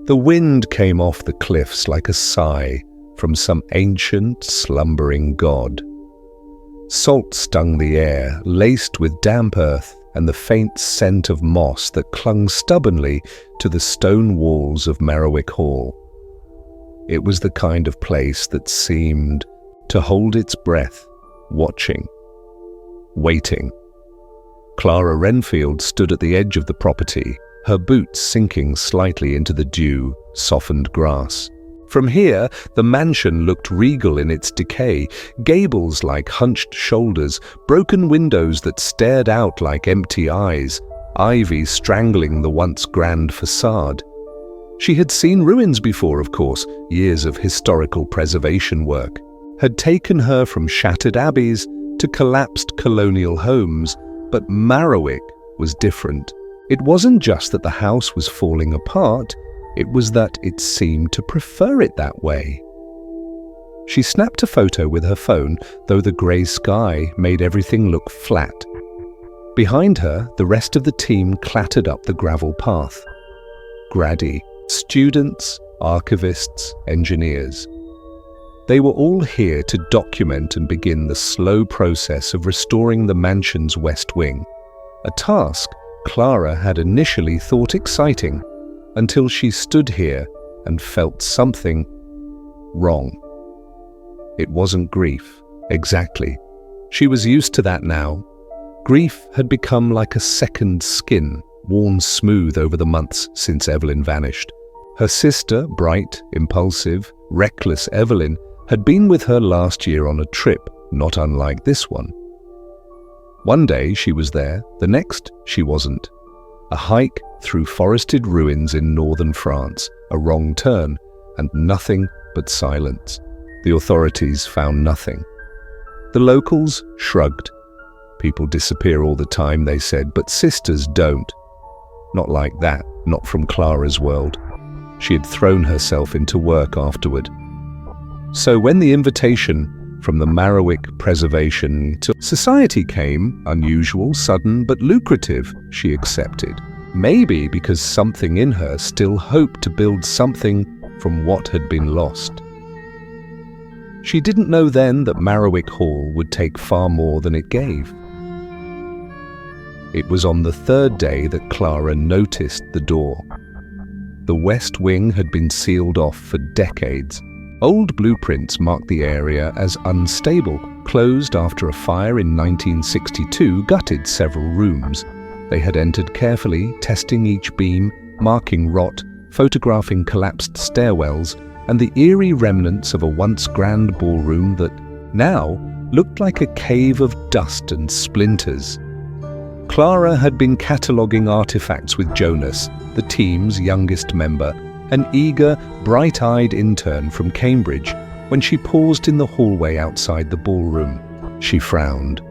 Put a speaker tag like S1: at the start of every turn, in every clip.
S1: The wind came off the cliffs like a sigh from some ancient, slumbering god. Salt stung the air, laced with damp earth and the faint scent of moss that clung stubbornly to the stone walls of Merriwick Hall. It was the kind of place that seemed to hold its breath, watching, waiting. Clara Renfield stood at the edge of the property, her boots sinking slightly into the dew-softened grass. From here, the mansion looked regal in its decay, gables like hunched shoulders, broken windows that stared out like empty eyes, ivy strangling the once grand facade. She had seen ruins before, of course. Years of historical preservation work had taken her from shattered abbeys to collapsed colonial homes, but Merriwick was different. It wasn't just that the house was falling apart, it was that it seemed to prefer it that way. She snapped a photo with her phone, though the grey sky made everything look flat. Behind her, the rest of the team clattered up the gravel path. Graddy, students, archivists, engineers. They were all here to document and begin the slow process of restoring the mansion's west wing, a task Clara had initially thought exciting, until she stood here and felt something wrong. It wasn't grief, exactly. She was used to that now. Grief had become like a second skin, worn smooth over the months since Evelyn vanished. Her sister, bright, impulsive, reckless Evelyn, had been with her last year on a trip, not unlike this one. One day she was there, the next she wasn't. A hike through forested ruins in northern France, a wrong turn, and nothing but silence. The authorities found nothing. The locals shrugged. People disappear all the time, they said, but sisters don't. Not like that, not from Clara's world. She had thrown herself into work afterward. So when the invitation from the Merriwick Preservation Society came, unusual, sudden, but lucrative, she accepted. Maybe because something in her still hoped to build something from what had been lost. She didn't know then that Merriwick Hall would take far more than it gave. It was on the third day that Clara noticed the door. The west wing had been sealed off for decades. Old blueprints marked the area as unstable, closed after a fire in 1962 gutted several rooms. They had entered carefully, testing each beam, marking rot, photographing collapsed stairwells, and the eerie remnants of a once grand ballroom that now looked like a cave of dust and splinters. Clara had been cataloguing artifacts with Jonas, the team's youngest member, an eager, bright-eyed intern from Cambridge, when she paused in the hallway outside the ballroom. She frowned.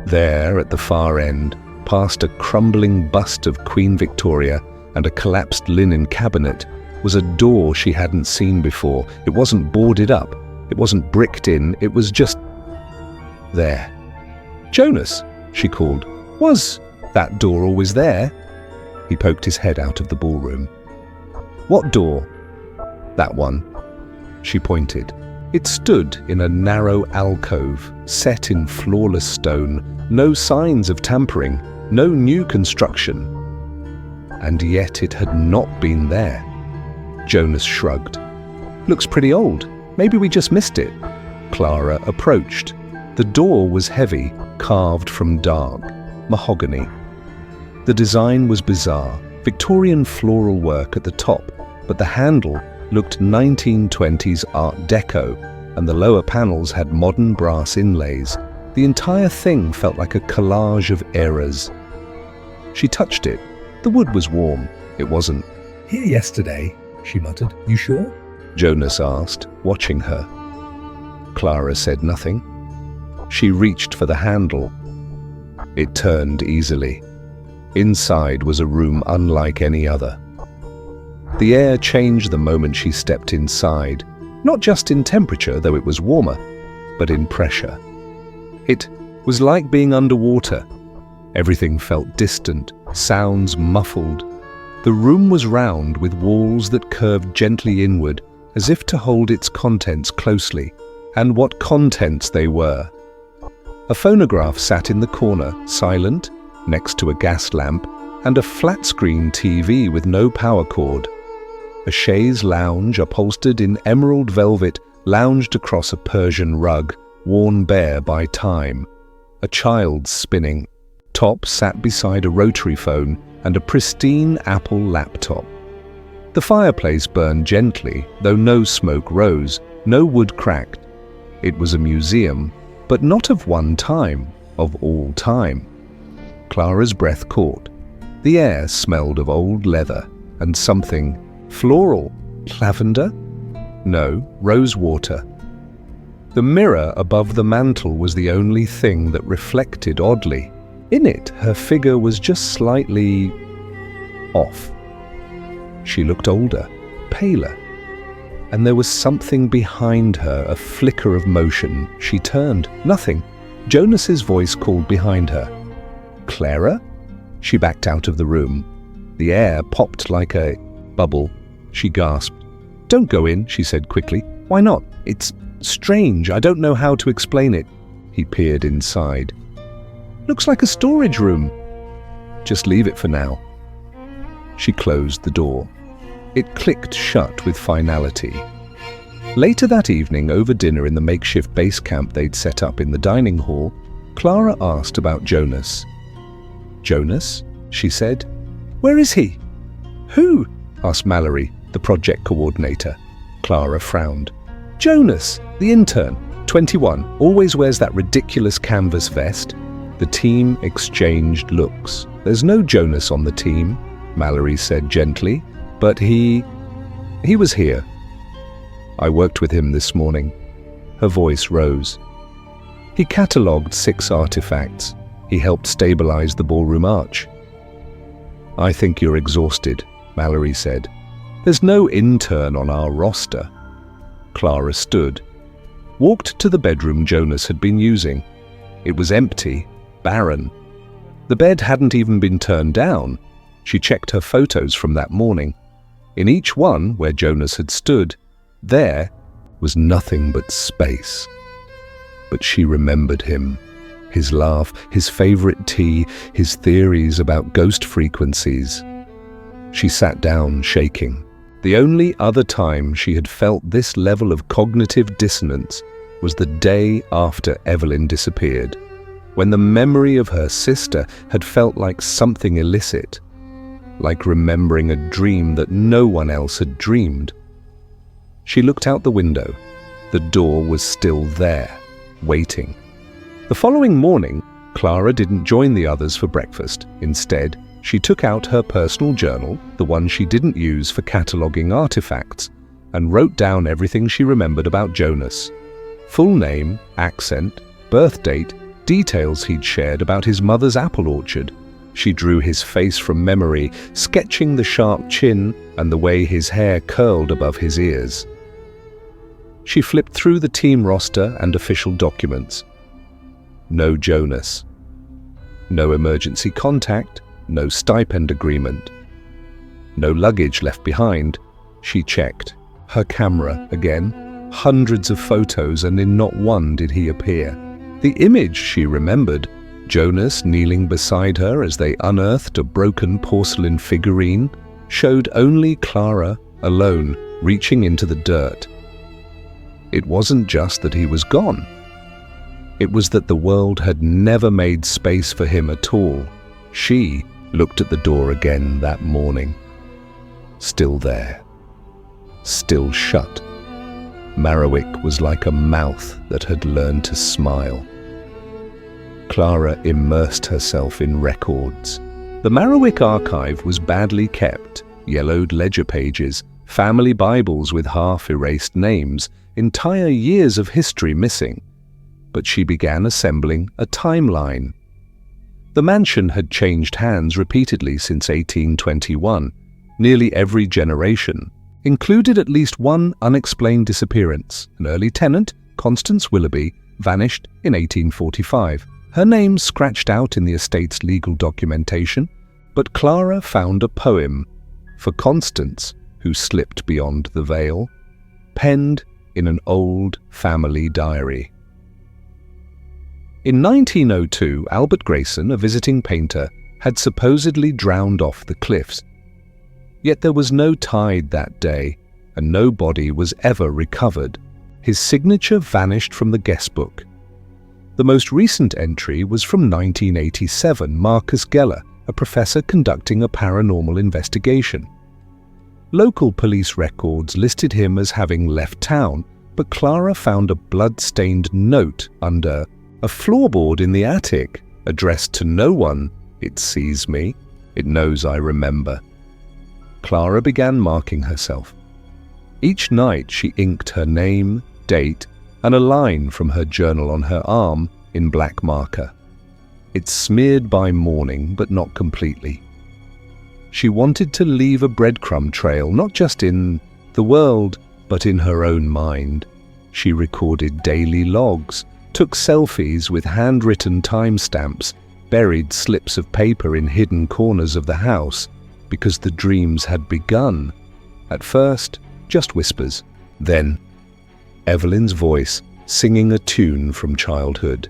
S1: There, at the far end, past a crumbling bust of Queen Victoria and a collapsed linen cabinet, was a door she hadn't seen before. It wasn't boarded up, it wasn't bricked in, it was just there. "Jonas," she called. "Was that door always there?" He poked his head out of the ballroom. "What door?" "That one." She pointed. It stood in a narrow alcove, set in flawless stone, no signs of tampering, no new construction. And yet it had not been there. Jonas shrugged. "Looks pretty old. Maybe we just missed it." Clara approached. The door was heavy, carved from dark mahogany. The design was bizarre, Victorian floral work at the top, but the handle looked 1920s Art Deco, and the lower panels had modern brass inlays. The entire thing felt like a collage of eras. She touched it. The wood was warm. It wasn't.
S2: "Here yesterday," she muttered. "You sure?"
S1: Jonas asked, watching her. Clara said nothing. She reached for the handle. It turned easily. Inside was a room unlike any other. The air changed the moment she stepped inside, not just in temperature, though it was warmer, but in pressure. It was like being underwater. Everything felt distant, sounds muffled. The room was round with walls that curved gently inward, as if to hold its contents closely. And what contents they were! A phonograph sat in the corner, silent, next to a gas lamp, and a flat-screen TV with no power cord. A chaise lounge upholstered in emerald velvet lounged across a Persian rug, worn bare by time. A child spinning. Top sat beside a rotary phone and a pristine Apple laptop. The fireplace burned gently, though no smoke rose, no wood cracked. It was a museum, but not of one time, of all time. Clara's breath caught. The air smelled of old leather and something floral. Lavender? No, rose water. The mirror above the mantel was the only thing that reflected oddly. In it, her figure was just slightly off. She looked older, paler, and there was something behind her, a flicker of motion. She turned. Nothing. Jonas's voice called behind her. Clara? She backed out of the room. The air popped like a bubble. She gasped. Don't go in, she said quickly. Why not? It's strange. I don't know how to explain it. He peered inside. Looks like a storage room. Just leave it for now. She closed the door. It clicked shut with finality. Later that evening, over dinner in the makeshift base camp they'd set up in the dining hall, Clara asked about Jonas. Jonas? She said. Where is he? Who? Asked Mallory, the project coordinator. Clara frowned. Jonas, the intern, 21, always wears that ridiculous canvas vest. The team exchanged looks. There's no Jonas on the team, Mallory said gently, but he was here. I worked with him this morning. Her voice rose. He catalogued 6 artifacts. He helped stabilize the ballroom arch. I think you're exhausted, Mallory said. There's no intern on our roster. Clara stood, walked to the bedroom Jonas had been using. It was empty, barren. The bed hadn't even been turned down. She checked her photos from that morning. In each one, where Jonas had stood, there was nothing but space. But she remembered him. His laugh, his favorite tea, his theories about ghost frequencies. She sat down, shaking. The only other time she had felt this level of cognitive dissonance was the day after Evelyn disappeared, when the memory of her sister had felt like something illicit, like remembering a dream that no one else had dreamed. She looked out the window. The door was still there, waiting. The following morning, Clara didn't join the others for breakfast. Instead, she took out her personal journal, the one she didn't use for cataloguing artifacts, and wrote down everything she remembered about Jonas. Full name, accent, birth date, details he'd shared about his mother's apple orchard. She drew his face from memory, sketching the sharp chin and the way his hair curled above his ears. She flipped through the team roster and official documents. No Jonas. No emergency contact, no stipend agreement. No luggage left behind. She checked. Her camera again. Hundreds of photos, and in not one did he appear. The image she remembered, Jonas kneeling beside her as they unearthed a broken porcelain figurine, showed only Clara, alone, reaching into the dirt. It wasn't just that he was gone. It was that the world had never made space for him at all. She looked at the door again that morning. Still there. Still shut. Marowik was like a mouth that had learned to smile. Clara immersed herself in records. The Marowik archive was badly kept. Yellowed ledger pages, family Bibles with half-erased names, entire years of history missing. But she began assembling a timeline. The mansion had changed hands repeatedly since 1821. Nearly every generation included at least one unexplained disappearance. An early tenant, Constance Willoughby, vanished in 1845. Her name scratched out in the estate's legal documentation, but Clara found a poem, for Constance, who slipped beyond the veil, penned in an old family diary. In 1902, Albert Grayson, a visiting painter, had supposedly drowned off the cliffs. Yet there was no tide that day, and no body was ever recovered. His signature vanished from the guestbook. The most recent entry was from 1987, Marcus Geller, a professor conducting a paranormal investigation. Local police records listed him as having left town, but Clara found a blood-stained note under a floorboard in the attic, addressed to no one. It sees me. It knows I remember. Clara began marking herself. Each night she inked her name, date, and a line from her journal on her arm in black marker. It smeared by morning, but not completely. She wanted to leave a breadcrumb trail, not just in the world, but in her own mind. She recorded daily logs, took selfies with handwritten timestamps, buried slips of paper in hidden corners of the house, because the dreams had begun. At first, just whispers. Then, Evelyn's voice singing a tune from childhood.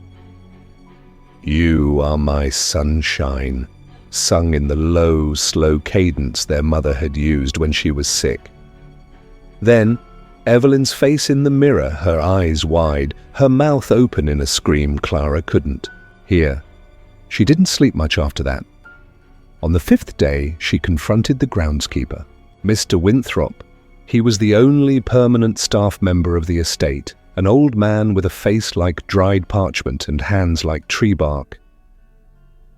S1: "You are my sunshine," sung in the low, slow cadence their mother had used when she was sick. Then, Evelyn's face in the mirror, her eyes wide, her mouth open in a scream Clara couldn't hear. She didn't sleep much after that. On the 5th day, she confronted the groundskeeper, Mr. Winthrop. He was the only permanent staff member of the estate, an old man with a face like dried parchment and hands like tree bark.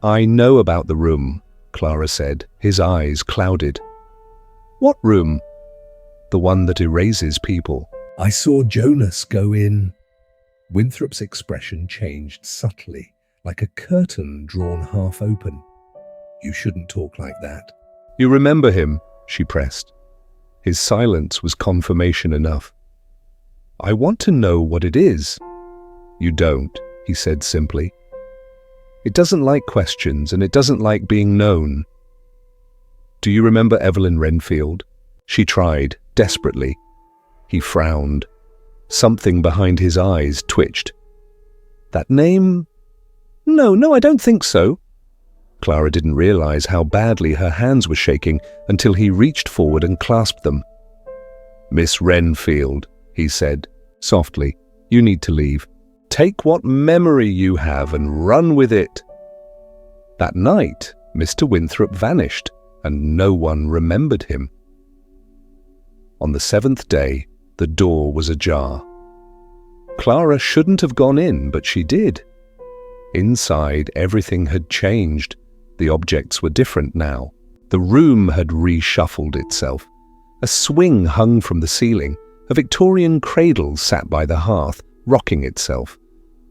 S1: "I know about the room," Clara said, his eyes clouded. "What room?" "The one that erases people."
S2: I saw Jonas go in. Winthrop's expression changed subtly, like a curtain drawn half open. "You shouldn't talk like that."
S1: "You remember him?" she pressed. His silence was confirmation enough. "I want to know what it is." "You don't," he said simply. "It doesn't like questions, and it doesn't like being known." "Do you remember Evelyn Renfield?" She tried, desperately. He frowned. Something behind his eyes twitched. "That name? No, I don't think so." Clara didn't realize how badly her hands were shaking until he reached forward and clasped them. "Miss Renfield," he said, softly, "you need to leave. Take what memory you have and run with it." That night, Mr. Winthrop vanished, and no one remembered him. On the 7th day, the door was ajar. Clara shouldn't have gone in, but she did. Inside, everything had changed. The objects were different now. The room had reshuffled itself. A swing hung from the ceiling. A Victorian cradle sat by the hearth, rocking itself.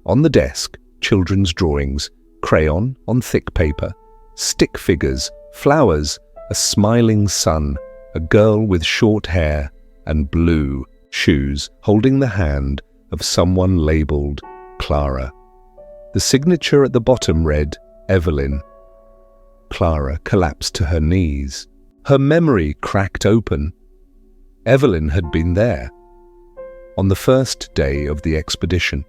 S1: On the desk, children's drawings, crayon on thick paper, stick figures, flowers, a smiling sun, a girl with short hair and blue shoes holding the hand of someone labeled Clara. The signature at the bottom read, Evelyn. Clara collapsed to her knees. Her memory cracked open. Evelyn had been there. On the first day of the expedition,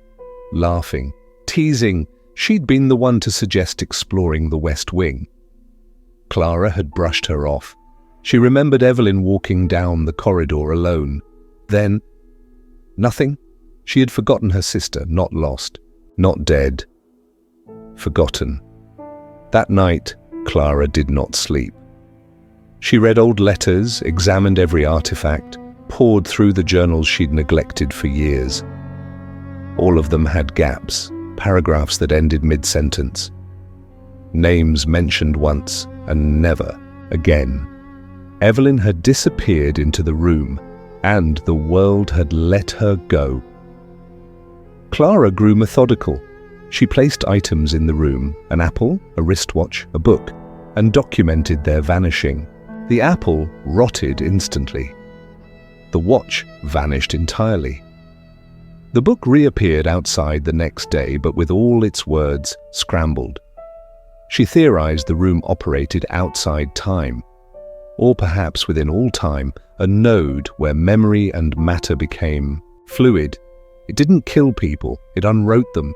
S1: laughing, teasing, she'd been the one to suggest exploring the West Wing. Clara had brushed her off. She remembered Evelyn walking down the corridor alone. Then, nothing. She had forgotten her sister, not lost, not dead. Forgotten. That night, Clara did not sleep. She read old letters, examined every artifact, pored through the journals she'd neglected for years. All of them had gaps, paragraphs that ended mid-sentence. Names mentioned once and never again. Evelyn had disappeared into the room, and the world had let her go. Clara grew methodical. She placed items in the room, an apple, a wristwatch, a book, and documented their vanishing. The apple rotted instantly. The watch vanished entirely. The book reappeared outside the next day, but with all its words scrambled. She theorized the room operated outside time. or perhaps within all time, a node where memory and matter became fluid. It didn't kill people, it unwrote them.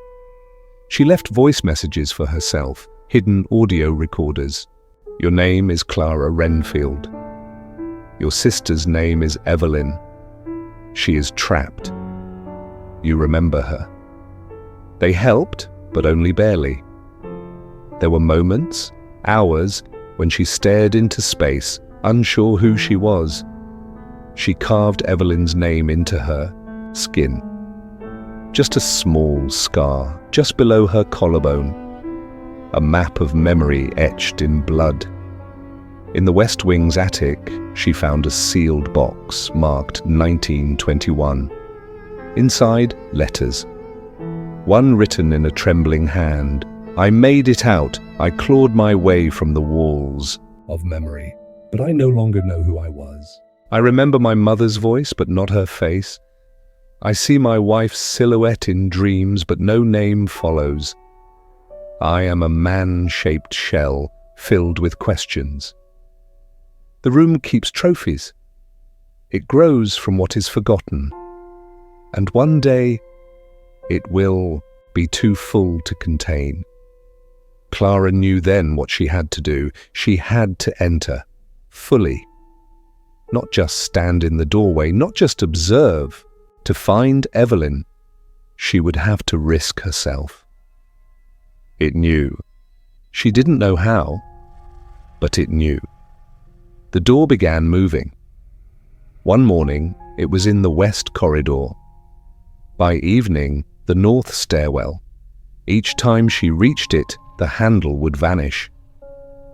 S1: She left voice messages for herself, hidden audio recorders. Your name is Clara Renfield. Your sister's name is Evelyn. She is trapped. You remember her. They helped, but only barely. There were moments, hours, when she stared into space, unsure who she was. She carved Evelyn's name into her skin. Just a small scar, just below her collarbone. A map of memory etched in blood. In the West Wing's attic, she found a sealed box marked 1921. Inside, letters. One written in a trembling hand. I made it out. I clawed my way from the walls
S2: of memory, but I no longer know who I was.
S1: I remember my mother's voice, but not her face. I see my wife's silhouette in dreams, but no name follows. I am a man-shaped shell filled with questions. The room keeps trophies. It grows from what is forgotten. And one day, it will be too full to contain. Clara knew then what she had to do. She had to enter, fully. Not just stand in the doorway, not just observe. To find Evelyn, she would have to risk herself. It knew. She didn't know how, but it knew. The door began moving. One morning, it was in the west corridor. By evening, the north stairwell. Each time she reached it, the handle would vanish.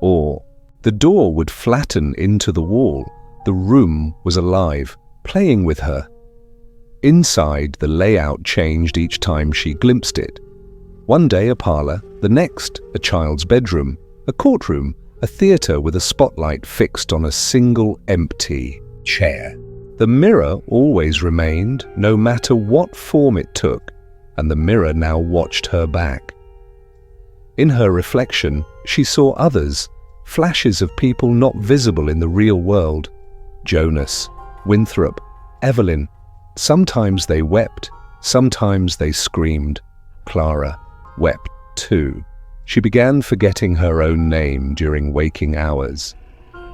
S1: Or the door would flatten into the wall. The room was alive, playing with her. Inside, the layout changed each time she glimpsed it. One day a parlor, the next a child's bedroom, a courtroom, a theater with a spotlight fixed on a single empty
S2: chair.
S1: The mirror always remained, no matter what form it took, and the mirror now watched her back. In her reflection, she saw others, flashes of people not visible in the real world. Jonas, Winthrop, Evelyn. Sometimes they wept, sometimes they screamed. Clara wept too. She began forgetting her own name during waking hours.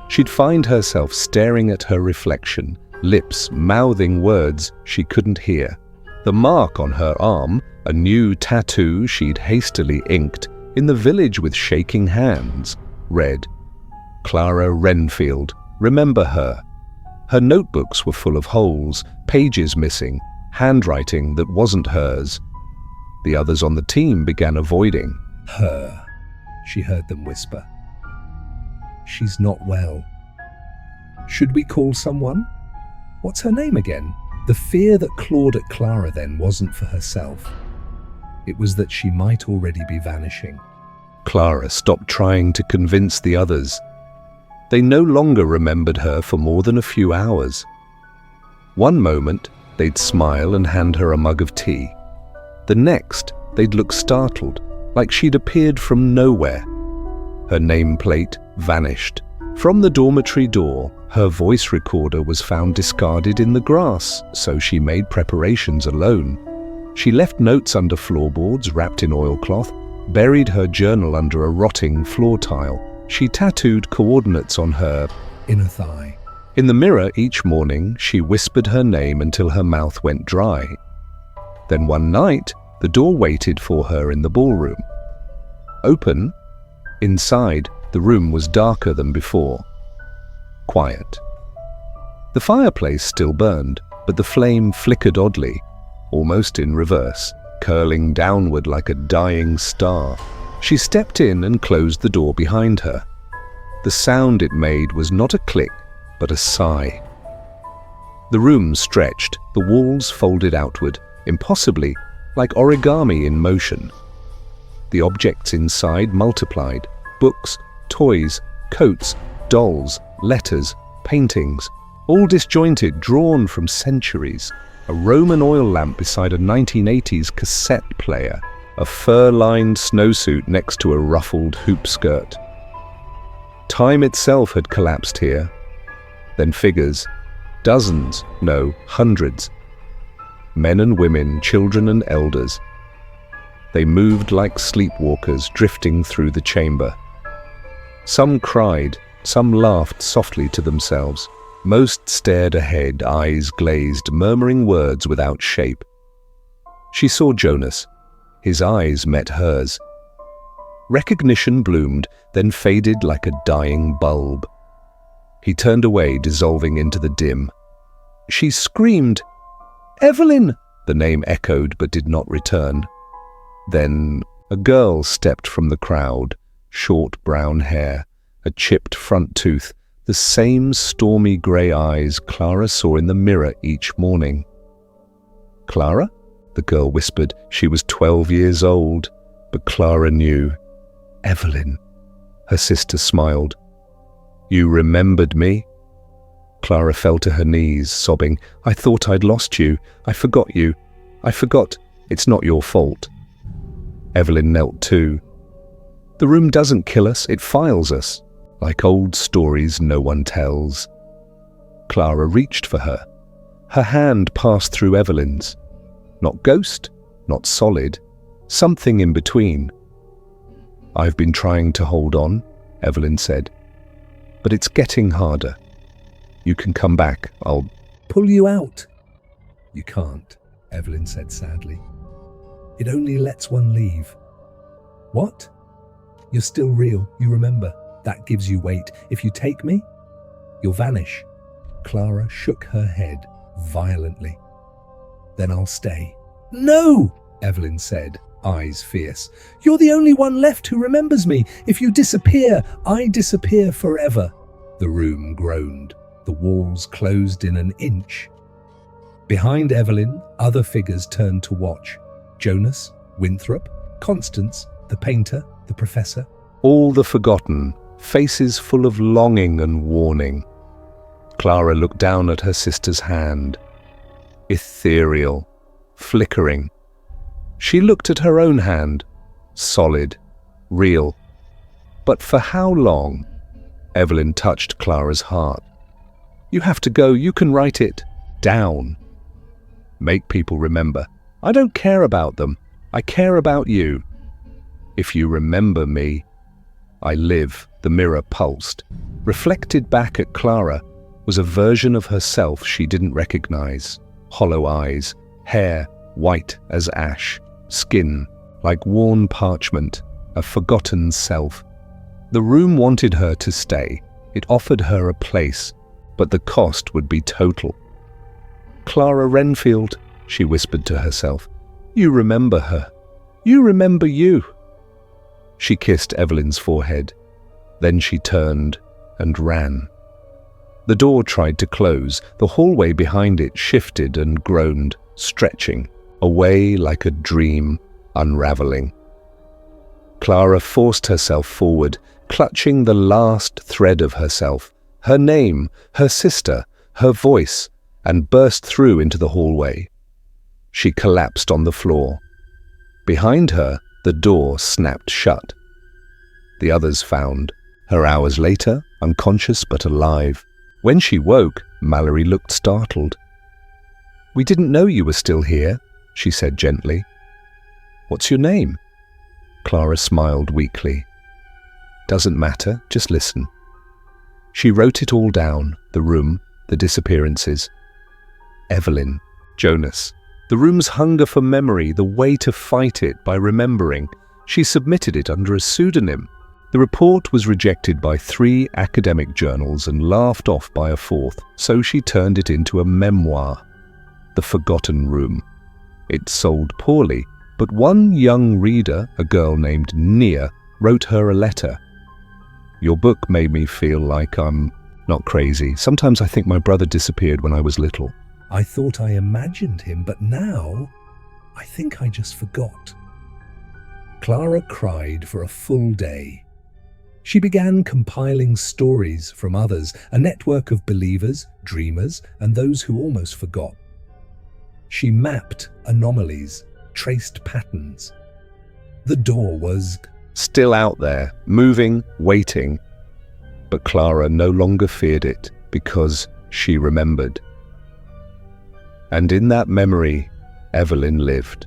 S1: She'd find herself staring at her reflection, lips mouthing words she couldn't hear. The mark on her arm, a new tattoo she'd hastily inked in the village with shaking hands, read, Clara Renfield, remember her. Her notebooks were full of holes, pages missing, handwriting that wasn't hers. The others on the team began avoiding.
S2: Her, she heard them whisper. She's not well. Should we call someone? What's her name again? The fear that clawed at Clara then wasn't for herself. It was that she might already be vanishing.
S1: Clara stopped trying to convince the others. They no longer remembered her for more than a few hours. One moment, they'd smile and hand her a mug of tea. The next, they'd look startled, like she'd appeared from nowhere. Her nameplate vanished. From the dormitory door, her voice recorder was found discarded in the grass, so she made preparations alone. She left notes under floorboards wrapped in oilcloth, buried her journal under a rotting floor tile. She tattooed coordinates on her
S2: inner thigh.
S1: In the mirror each morning, she whispered her name until her mouth went dry. Then one night, the door waited for her in the ballroom. Open. Inside, the room was darker than before. Quiet. The fireplace still burned, but the flame flickered oddly, almost in reverse, curling downward like a dying star. She stepped in and closed the door behind her. The sound it made was not a click, but a sigh. The room stretched, the walls folded outward, impossibly, like origami in motion. The objects inside multiplied. Books, toys, coats, dolls, letters, paintings, all disjointed, drawn from centuries. A Roman oil lamp beside a 1980s cassette player. A fur-lined snowsuit next to a ruffled hoop skirt. Time itself had collapsed here, Then figures. Dozens, no, hundreds. Men and women, children and elders. They moved like sleepwalkers drifting through the chamber. Some cried, some laughed softly to themselves. Most stared ahead, eyes glazed, murmuring words without shape. She saw Jonas. His eyes met hers. Recognition bloomed, then faded like a dying bulb. He turned away, dissolving into the dim. She screamed, "Evelyn!" The name echoed but did not return. Then a girl stepped from the crowd, short brown hair, a chipped front tooth, the same stormy grey eyes Clara saw in the mirror each morning. "Clara?" the girl whispered. She was 12 years old, but Clara knew. "Evelyn." Her sister smiled. "You remembered me?" Clara fell to her knees, sobbing. "I thought I'd lost you. I forgot you. I forgot. It's not your fault." Evelyn knelt too. "The room doesn't kill us, it files us, like old stories no one tells." Clara reached for her. Her hand passed through Evelyn's. Not ghost, not solid, something in between. "I've been trying to hold on," Evelyn said, "but it's getting harder. You can come back, I'll
S2: Pull you out. You can't, Evelyn said sadly. It only lets one leave. What? You're still real, you remember. That gives you weight. If you take me, you'll vanish. Clara shook her head violently. Then I'll stay. No, Evelyn said, eyes fierce. You're the only one left who remembers me. If you disappear, I disappear forever. The room groaned. The walls closed in an inch. Behind Evelyn, other figures turned to watch. Jonas, Winthrop, Constance, the painter, the professor.
S1: All the forgotten, faces full of longing and warning. Clara looked down at her sister's hand. Ethereal, flickering. She looked at her own hand. Solid, real. But for how long? Evelyn touched Clara's heart. You have to go. You can write it down. Make people remember. I don't care about them. I care about you. If you remember me, I live. The mirror pulsed. Reflected back at Clara was a version of herself she didn't recognize. Hollow eyes, hair white as ash, skin like worn parchment, a forgotten self. The room wanted her to stay. It offered her a place, but the cost would be total. Clara Renfield, she whispered to herself. You remember her. You remember you. She kissed Evelyn's forehead. Then she turned and ran. The door tried to close. The hallway behind it shifted and groaned, stretching, away like a dream, unraveling. Clara forced herself forward, clutching the last thread of herself, her name, her sister, her voice, and burst through into the hallway. She collapsed on the floor. Behind her, the door snapped shut. The others found her hours later, unconscious but alive. When she woke, Mallory looked startled. We didn't know you were still here, she said gently. What's your name? Clara smiled weakly. Doesn't matter, just listen. She wrote it all down, the room, the disappearances. Evelyn, Jonas, the room's hunger for memory, the way to fight it by remembering. She submitted it under a pseudonym. The report was rejected by 3 academic journals and laughed off by a 4th, so she turned it into a memoir, The Forgotten Room. It sold poorly, but one young reader, a girl named Nia, wrote her a letter. Your book made me feel like I'm not crazy. Sometimes I think my brother disappeared when I was little.
S2: I thought I imagined him, but now I think I just forgot. Clara cried for a full day. She began compiling stories from others, a network of believers, dreamers, and those who almost forgot. She mapped anomalies, traced patterns. The door was
S1: still out there, moving, waiting. But Clara no longer feared it. because she remembered. And in that memory, Evelyn lived.